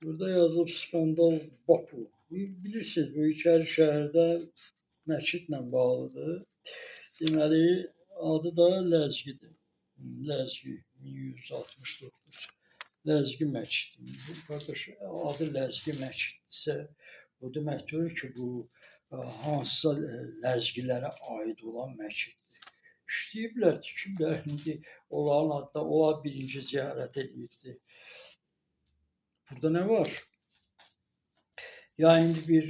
Burada yazılıb skandal Baku. Bilirsiniz, bu içəri şəhərdə məscidlə bağlıdır. Deməli, adı da Ləzgidir. Ləzgi 1169. Ləzgi məscidi. Bu qardaş adı Ləzgi məsciddirsə, o deməkdir ki, bu hansısa ləzgilərə aid olan məsciddir. İşləyiblər, tikiblər. İndi onların adına, onlar birinci ziyarət edibdir. Burada nə var? Ya indi bir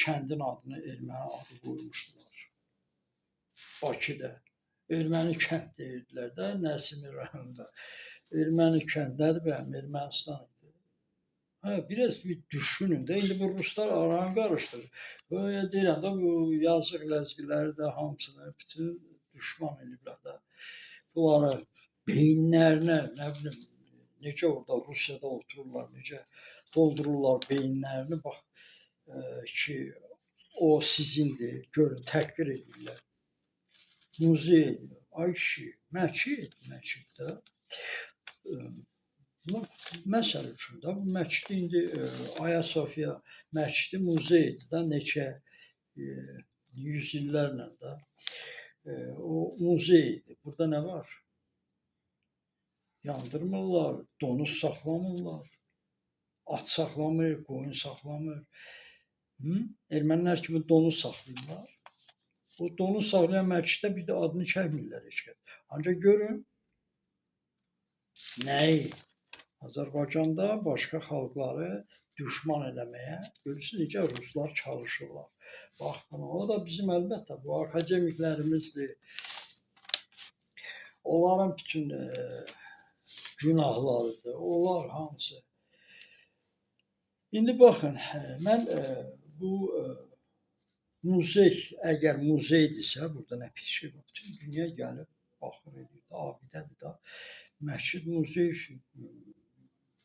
kəndin adını erməni adı qoymuşdular. Bakıda. Erməni kənd deyirdilər də, Nəsimi rayonunda. Erməni kənd nədir bəyəm? Ermənistan idi. Biraz bir düşünün də, indi bu ruslar aranı qarışdırır. Böyle deyirəm də, bu yazıq ləzgiləri də hamısını bütün düşman ediblər də. Bunlara beyinlərinə, nə bilim, necə orada Rusiyada otururlar, necə doldururlar beyinlərini, bax ki, o sizindir, görün, təhqir edirlər. Muzey, ay kişi, məsciddə. Məsəl üçün də, bu məscid indi Ayasofya məscidi muzeydir da, neçə yüz illərlə də. O muzeydir. Burada nə var? Yandırmırlar, donuz saxlamırlar, at saxlamır, qoyun saxlamır. Ermənilər kimi donuz saxlayırlar. O donuz saxlayan məsciddə bir də adını çəkmirlər heç kəs. Ancaq görün, nəyi? Azərbaycanda başqa xalqları düşman eləməyə, görürsünüz necə ruslar çalışırlar. Bax, o da bizim əlbəttə bu akademiklərimizdir. Onların bütün günahlarıdır. Onlar hamısı. İndi baxın, mən bu muzey, əgər muzeydirsə, burada nə pis şey var. Bütün dünya gəlib, baxır edir, abidədir da. Məscid muzey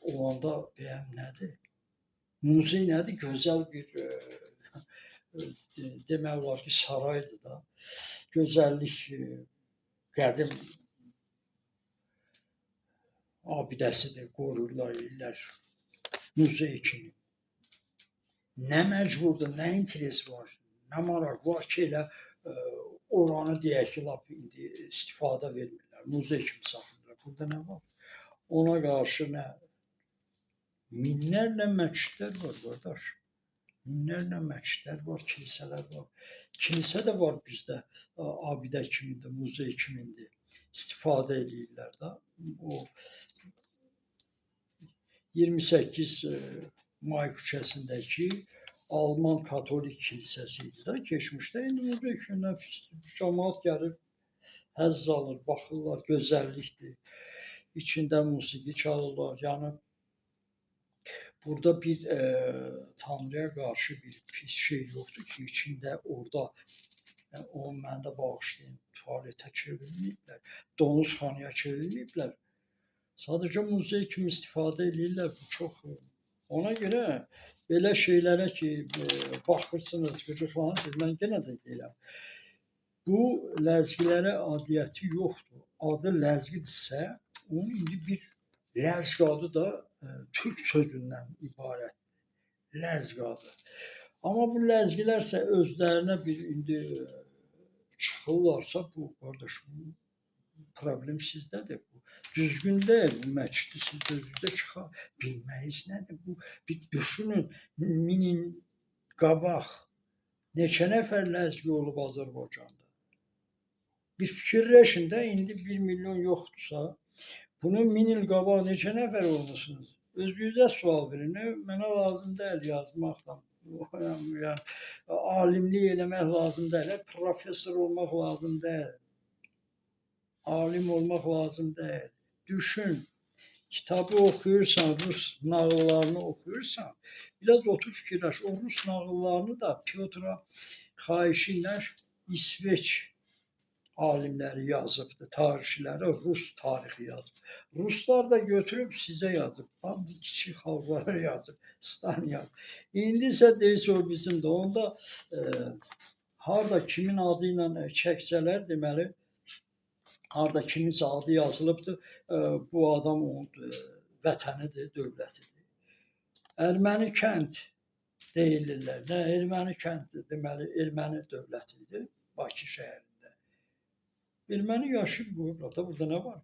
olanda bəyəm nədir? Muzey nədir? Gözəl bir, demək olar ki, saraydır da. Gözəllik, qədim abidəsidir, qoruyurlar, ellər. Muzey kimi. Nə məcburdur, nə interes var, nə maraq var ki, elə oranı deyək ki, lap indi istifadə vermirlər, muzey kimi saxlayırlar. Burada nə var? Ona qarşı nə? Minlərlə məscidlər var, qardaş. Minlərlə məscidlər var, kilsələr var. Kilsə də var bizdə, abidə kimindir, muzey kimindir. İstifadə edirlər də. O 28 May küçəsindəki Alman katolik kilsəsi idi də, keçmişdə. İndi muzey kimi cəmaət gəlir, həzz alır, baxırlar, gözəllikdir. İçində musiqi çalırlar. Yəni burada bir Tanrıya qarşı bir pis şey yoxdur ki, içində orada o məni də bağışlayın, tualetə çevrilməyiblər, donuzxanaya çevrilməyiblər. Sadəcə muzey kimi istifadə edirlər. Bu çox. Ona görə belə şeylərə ki, baxırsınız, qıcıqlanırsınız, mən yenə də deyirəm. Bu ləzgilərə adiyyəti yoxdur. Adı ləzgidirsə, onun indi bir ləzg adı da türk sözündən ibarətdir. Ləzg adı. Amma bu ləzgilərsə özlərinə bir indi çıxırlarsa, bu qardaşım, problem sizdədir. Bu düzgün deyil. Bu məscidi siz özünüzdə çıxa bilməyiz nədir? Bu bir düşünün, minin qabaq neçə nəfər ləzgi olub Azərbaycanda? Bir fikirləşin də, indi 1 milyon yoxdursa, bunun 1000 il qabaq neçə nəfər olmusunuz? Özünüzə sual verin. Mənə lazım deyil yazmaqla. Yəni, alimlik eləmək lazım deyil. Professor olmaq lazım deyil. Alim olmaq lazım deyil. Düşün, kitabı oxuyursan, Rus nağıllarını oxuyursan, biraz otur fikirləş. O Rus nağıllarını da Pyotra xahişi ilə İsveç alimləri yazıbdır, tarixçiləri, Rus tarixi yazıb. Ruslar da götürüb sizə yazıb, bu kiçik xalqlara yazıb, Stalin yazıb. İndi isə deyirsə o bizimdir. Onda harda kimin adı ilə çəksələr, deməli, harda kiminsə adı yazılıbdır, bu adam onun vətənidir, dövlətidir. Erməni kənd deyilirlər. Nə erməni kəndi, deməli erməni dövləti idi Bakı şəhərində. Erməni yaşayıb qoyublar da, burada nə var?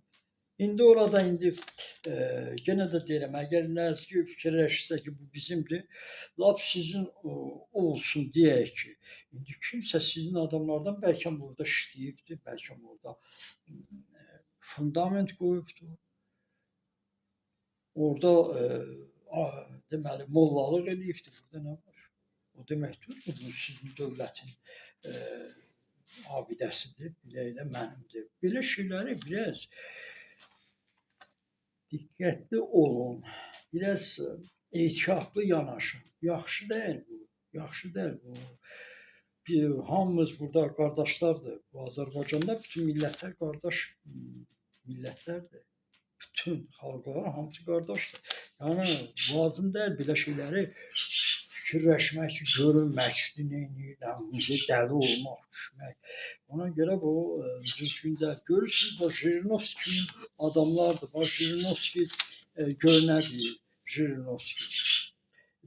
İndi orada yenə də deyirəm, əgər Ləzgi fikirləşsə ki, bu bizimdir, lap sizin olsun deyək ki, indi kimsə sizin adamlardan bəlkə burada işləyibdir, bəlkə burada fundament qoyubdur. Orada deməli mollalıq eləyibdir, burada nə var? O deməkdir ki, bu sizin dövlətin abidəsidir, belə mənimdir. Belə şeyləri biraz diqqətli olun, biraz ehtiyatlı yanaşın. Yaxşı deyil bu, yaxşı deyil bu. Hamımız burada qardaşlardır. Bu Azərbaycanda bütün millətlər qardaş millətlərdir. Bütün xalqlar hamısı qardaşdır. Yəni lazım deyil belə şeyləri fikirləşmək, görünmək, neyirəm, necə dəli olmaq, düşmək. Ona görə bu düzgün deyil. Görürsünüz, bu Jirinovski kimi adamlardır. Bu Jirinovski görünə bilir. Jirinovski.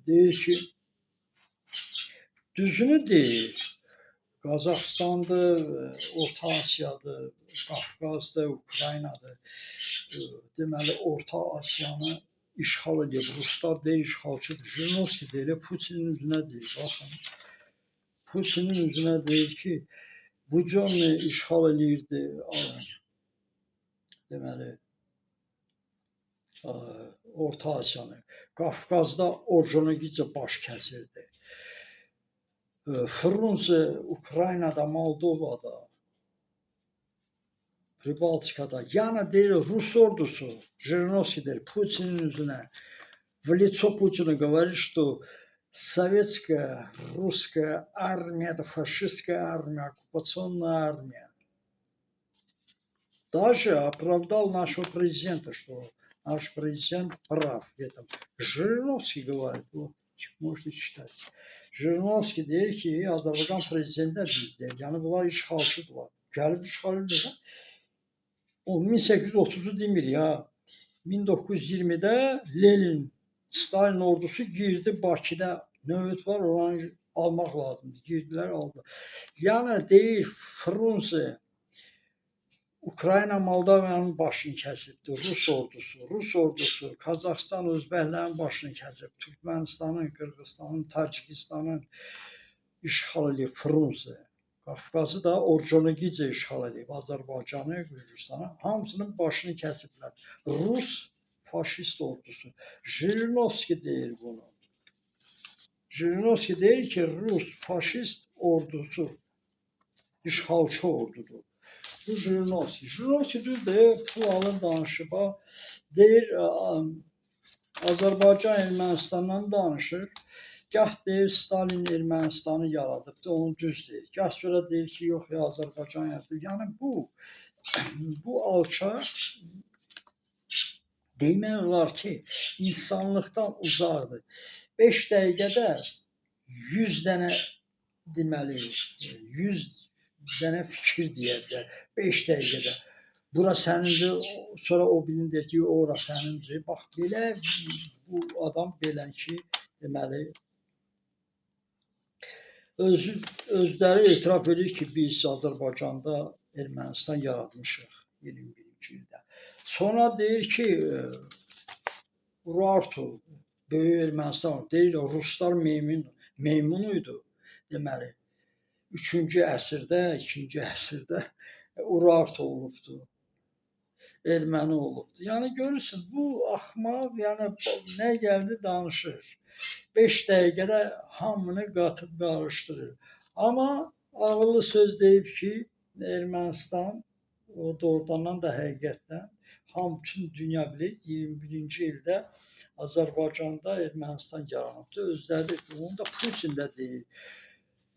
Deyir ki, düzünü deyir. Qazaxıstandır, Orta Asiyadır, Qafqazdır, Ukraynadır. Deməli, Orta Asiyanı işğal edib. Ruslar deyir, işğalçıdır. Jirinovski deyir, Putinin üzünə deyir. Baxın, Putinin üzünə deyir ki, bu cümlə işğal edirdi. Deməli, Orta Asiyanı. Qafqazda Orjonikidze baş kəsirdi. Frunze Ukraynada, Moldovada, Pribaltikada, yəni deyir Rus ordusu, Jirinovski deyir Putinin üzünə, в лицо Путину говорит, что советская, русская армия, это фашистская армия, оккупационная армия. Даже оправдал нашего президента, что наш президент прав в этом. Жириновский говорит, вот, можете читать. Jirinovski deyir ki, Azərbaycan prezidenti də düz deyir. Yəni bunlar işğalçıdırlar. Gəlib işğal edirlər. O 1830-u demir ya. 1920-də Lenin, Stalin ordusu girdi Bakıda. Növbət var, oranı almaq lazımdır. Girdilər, aldılar. Yəni deyir Frunze Ukrayna Moldavanın başını kəsibdi. Rus ordusu, Qazaxıstan Özbəklərin başını kəsib. Türkmənistanın, Qırğızstanın, Tacikistanın işğal edib Frunze. Qafqazı da Orjonikidze işğal edib. Azərbaycanı, Gürcüstanı hamısının başını kəsiblər. Rus faşist ordusu. Jirinovski deyir bunu. Jirinovski deyir ki, Rus faşist ordusu işğalçı ordudur. Bu Jirinovski. Jirinovski düz deyir, pul alır danışır. Deyir, Azərbaycan Ermənistandan danışır. Gah deyir, Stalin Ermənistanı yaradıbdır, onu düz deyir. Gah sonra deyir ki, yox ya, Azərbaycan yaradıbdır. Yəni bu alçaq demək olar ki, insanlıqdan uzaqdır. 5 dəqiqədə 100 dənə deməli, 100 dənə fikir deyərlər 5 dəqiqədə. Bura sənindir, sonra o birinin deyir ki, ora sənindir. Bax, belə bu adam belə ki, deməli, özləri etiraf edir ki, biz Azərbaycanda Ermənistan yaratmışıq 21-ci ildə. Sonra deyir ki, Urartu, Böyük Ermənistan, deyir, Ruslar meymunuydu, deməli. 3-cü əsrdə, 2-ci əsrdə Urartu olubdu, erməni olubdu. Yəni görürsün, bu axmaq, yəni nə gəldi danışır. 5 dəqiqədə hamını qatıb qarışdırır. Amma ağıllı söz deyib ki, Ermənistan o doğrudan da həqiqətdən bütün dünya bilir 21-ci ildə Azərbaycanda Ermənistan yaranıbdı. Özləri də onu da Putin də deyir.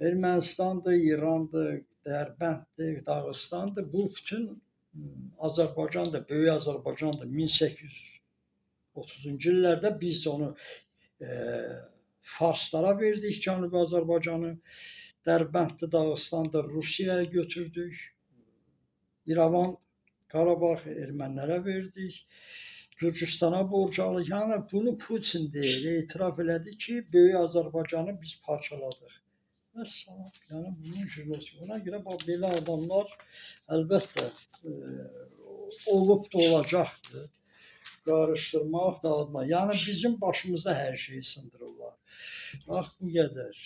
Ermənistandır, İrandır, Dərbənddir, Dağıstandır. Bu bütün Azərbaycandır, Böyük Azərbaycandır. 1830-cu illərdə biz onu farslara verdik, Cənubi Azərbaycanı. Dərbənddir, Dağıstandır, Rusiyaya götürdük. İrəvan, Qarabağ ermənilərə verdik. Gürcüstana borc alır. Yəni bunu Putin deyir, etiraf elədi ki, böyük Azərbaycanı biz parçaladıq. Vəssalam. Yəni bunun jurnalisti. Ona görə bax belə adamlar əlbəttə olub da olacaqdır. Qarışdırmaq, dağıtmaq. Yəni bizim başımıza hər şeyi sındırırlar. Bax bu qədər.